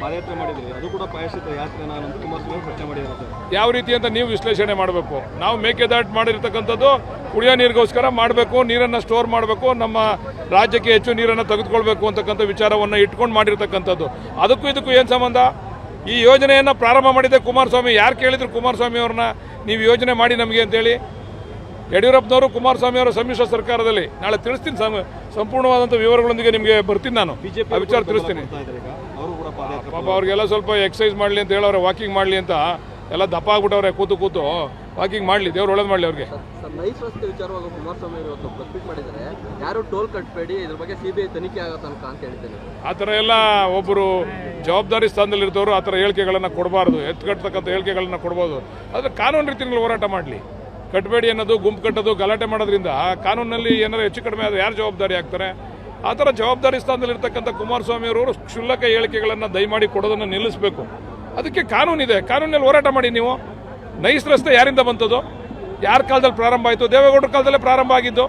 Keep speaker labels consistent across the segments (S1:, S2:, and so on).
S1: ಪಾದಯಾತ್ರೆ ಮಾಡಿದ್ರಿ, ಅದು ಕೂಡ ಪ್ರಾಯಶ್ಚಿತ್ತ ಯಾತ್ರೆನ ಅಂತ ಕುಮಾರಸ್ವಾಮಿ ಪ್ರಶ್ನೆ ಮಾಡಿದ್ದಾರೆ ಸರ್.
S2: ಯಾವ ರೀತಿ ಅಂತ ನೀವು ವಿಶ್ಲೇಷಣೆ ಮಾಡಬೇಕು. ನಾವು ಮೇಕೆದಾಟು ಮಾಡಿರ್ತಕ್ಕಂಥದ್ದು ಕುಡಿಯೋ ನೀರಿಗೋಸ್ಕರ ಮಾಡಬೇಕು, ನೀರನ್ನು ಸ್ಟೋರ್ ಮಾಡಬೇಕು, ನಮ್ಮ ರಾಜ್ಯಕ್ಕೆ ಹೆಚ್ಚು ನೀರನ್ನು ತೆಗೆದುಕೊಳ್ಬೇಕು ಅಂತಕ್ಕಂಥ ವಿಚಾರವನ್ನು ಇಟ್ಕೊಂಡು ಮಾಡಿರ್ತಕ್ಕಂಥದ್ದು. ಅದಕ್ಕೂ ಇದಕ್ಕೂ ಏನು ಸಂಬಂಧ? ಈ ಯೋಜನೆಯನ್ನು ಪ್ರಾರಂಭ ಮಾಡಿದ್ದೆ ಕುಮಾರಸ್ವಾಮಿ. ಯಾರು ಕೇಳಿದ್ರು ಕುಮಾರಸ್ವಾಮಿ ಅವ್ರನ್ನ ನೀವು ಯೋಜನೆ ಮಾಡಿ ನಮಗೆ ಅಂತೇಳಿ? ಯಡಿಯೂರಪ್ಪನವರು ಕುಮಾರಸ್ವಾಮಿ ಅವರ ಸಮ್ಮಿಶ್ರ ಸರ್ಕಾರದಲ್ಲಿ ನಾಳೆ ತಿಳಿಸ್ತೀನಿ, ಸಂಪೂರ್ಣವಾದಂಥ ವಿವರಗಳೊಂದಿಗೆ ನಿಮಗೆ ಬರ್ತೀನಿ. ನಾನು ಆ ವಿಚಾರ ತಿಳಿಸ್ತೀನಿ. ಪಾಪ ಅವ್ರಿಗೆಲ್ಲ ಸ್ವಲ್ಪ ಎಕ್ಸಸೈಸ್ ಮಾಡಲಿ ಅಂತ ಹೇಳೋರೆ, ವಾಕಿಂಗ್ ಮಾಡಲಿ ಅಂತ ಎಲ್ಲ ದಪ್ಪ ಆಗ್ಬಿಟ್ಟವ್ರೆ, ಕೂತು ವಾಕಿಂಗ್ ಮಾಡಲಿ, ದೇವ್ರು ಒಳ್ಳೇದು ಮಾಡಲಿ ಅವ್ರಿಗೆ.
S3: ನೈಸ್ ರಸ್ತೆ ವಿಚಾರವಾಗಿ ಕುಮಾರಸ್ವಾಮಿ ಇವತ್ತು ಪ್ರೆಸ್ ಮೀಟ್ ಮಾಡಿದ್ದಾರೆ. ಯಾರು ಟೋಲ್ ಕಟ್ಟಬೇಡಿ, ಇದ್ರ ಬಗ್ಗೆ CBI ತನಿಖೆ ಆಗೋ ತನಕ ಅಂತ ಹೇಳಿದ್ದೇನೆ.
S2: ಆ ಥರ ಎಲ್ಲ ಒಬ್ಬರು ಜವಾಬ್ದಾರಿ ಸ್ಥಾನದಲ್ಲಿರ್ತವರು ಆ ಥರ ಹೇಳಿಕೆಗಳನ್ನು ಕೊಡಬಾರ್ದು. ಎತ್ಕಟ್ಟತಕ್ಕಂಥ ಹೇಳಿಕೆಗಳನ್ನು ಕೊಡ್ಬೋದು, ಆದರೆ ಕಾನೂನು ರೀತಿಯಲ್ಲಿ ಹೋರಾಟ ಮಾಡಲಿ. ಕಟ್ಟಬೇಡಿ ಅನ್ನೋದು, ಗುಂಪು ಕಟ್ಟೋದು, ಗಲಾಟೆ ಮಾಡೋದ್ರಿಂದ ಕಾನೂನಲ್ಲಿ ಏನಾದ್ರು ಹೆಚ್ಚು ಕಡಿಮೆ ಆದರೆ ಯಾರು ಜವಾಬ್ದಾರಿ ಆಗ್ತಾರೆ? ಆ ಥರ ಜವಾಬ್ದಾರಿ ಸ್ಥಾನದಲ್ಲಿರ್ತಕ್ಕಂಥ ಕುಮಾರಸ್ವಾಮಿ ಅವರು ಕ್ಷುಲ್ಲಕ ಹೇಳಿಕೆಗಳನ್ನು ದಯಮಾಡಿ ಕೊಡೋದನ್ನು ನಿಲ್ಲಿಸಬೇಕು. ಅದಕ್ಕೆ ಕಾನೂನಿದೆ, ಕಾನೂನಲ್ಲಿ ಹೋರಾಟ ಮಾಡಿ. ನೀವು ನೈಸ್ ರಸ್ತೆ ಯಾರಿಂದ ಬಂತದ್ದು? ಯಾರ ಕಾಲದಲ್ಲಿ ಪ್ರಾರಂಭ ಆಯಿತು? ದೇವೇಗೌಡರ ಕಾಲದಲ್ಲೇ ಪ್ರಾರಂಭ ಆಗಿದ್ದು.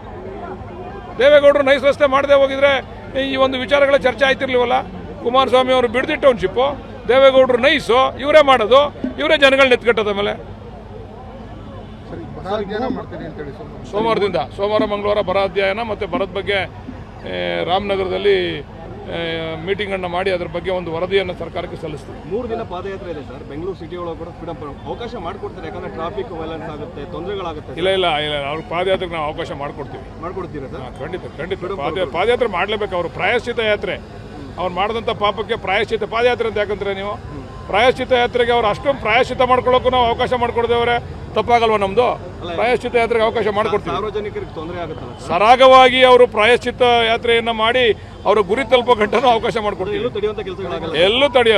S2: ದೇವೇಗೌಡರು ನೈಸ್ ರಸ್ತೆ ಮಾಡದೆ ಹೋಗಿದ್ರೆ ಈ ಒಂದು ವಿಚಾರಗಳ ಚರ್ಚೆ ಆಯ್ತಿರ್ಲಿವಲ್ಲ. ಕುಮಾರಸ್ವಾಮಿ ಅವರು ಬಿಡದಿ ಟೌನ್ಶಿಪ್ಪು, ದೇವೇಗೌಡರು ನೈಸು, ಇವರೇ ಮಾಡೋದು, ಇವರೇ ಜನಗಳನ್ನ ಎತ್ಕಟ್ಟೋದ ಮೇಲೆ. ಸೋಮವಾರ ಮಂಗಳವಾರ ಬರ ಅಧ್ಯಯನ ಮತ್ತು ಬರದ ಬಗ್ಗೆ ರಾಮನಗರದಲ್ಲಿ ಮೀಟಿಂಗನ್ನು ಮಾಡಿ ಅದರ ಬಗ್ಗೆ ಒಂದು ವರದಿಯನ್ನು ಸರ್ಕಾರಕ್ಕೆ ಸಲ್ಲಿಸ್ತೀವಿ.
S1: 3 ದಿನ ಪಾದಯಾತ್ರೆ ಇದೆ ಸರ್. ಬೆಂಗಳೂರು ಸಿಟಿ ಒಳಗೆ ಕೂಡ ಫ್ರೀಡಮ್ ಅವಕಾಶ ಮಾಡಿಕೊಡ್ತಾರೆ, ಯಾಕಂದ್ರೆ ಟ್ರಾಫಿಕ್ ವೈಲೆನ್ಸ್ ಆಗುತ್ತೆ, ತೊಂದರೆಗಳಾಗುತ್ತೆ.
S2: ಇಲ್ಲ ಅವ್ರ ಪಾದಯಾತ್ರೆಗೆ ನಾವು ಅವಕಾಶ ಮಾಡಿಕೊಡ್ತೀರಾ
S1: ಸರ್?
S2: ಖಂಡಿತ ಪಾದಯಾತ್ರೆ ಮಾಡಲೇಬೇಕು. ಅವರು ಪ್ರಾಯಶ್ಚಿತ ಯಾತ್ರೆ, ಅವ್ರು ಮಾಡಿದಂಥ ಪಾಪಕ್ಕೆ ಪ್ರಾಯಶ್ಚಿತ ಪಾದಯಾತ್ರೆ ಅಂತ ಯಾಕಂದ್ರೆ ನೀವು ಪ್ರಾಯಶ್ಚಿತ ಯಾತ್ರೆಗೆ ಅವ್ರು ಅಷ್ಟೊಂದು ಪ್ರಾಯಶ್ಚಿತ ಮಾಡ್ಕೊಳ್ಳೋಕ್ಕೂ ನಾವು ಅವಕಾಶ ಮಾಡಿಕೊಡ್ದೇವ್ರೆ ತಪ್ಪಾಗಲ್ವ? ನಮ್ಮದು ಪ್ರಾಯಶ್ಚಿತ ಯಾತ್ರೆಗೆ ಅವಕಾಶ ಮಾಡಿಕೊಡ್ತೀವಿ.
S1: ಸಾರ್ವಜನಿಕರಿಗೆ ತೊಂದರೆ ಆಗುತ್ತಲ್ಲ,
S2: ಸರಾಗವಾಗಿ ಅವರು ಪ್ರಾಯಶ್ಚಿತ ಯಾತ್ರೆಯನ್ನು ಮಾಡಿ ಅವರ ಗುರಿ ತಲುಪೋ ಗಂಟನೂ ಅವಕಾಶ ಮಾಡಿಕೊಡ್ತೀವಿ.
S1: ಎಲ್ಲೂ ತಡೆಯುವಂಥ ಕೆಲಸಗಳಾಗಲ್ಲ,
S2: ಎಲ್ಲೂ ತಡೆಯಲ್ಲ.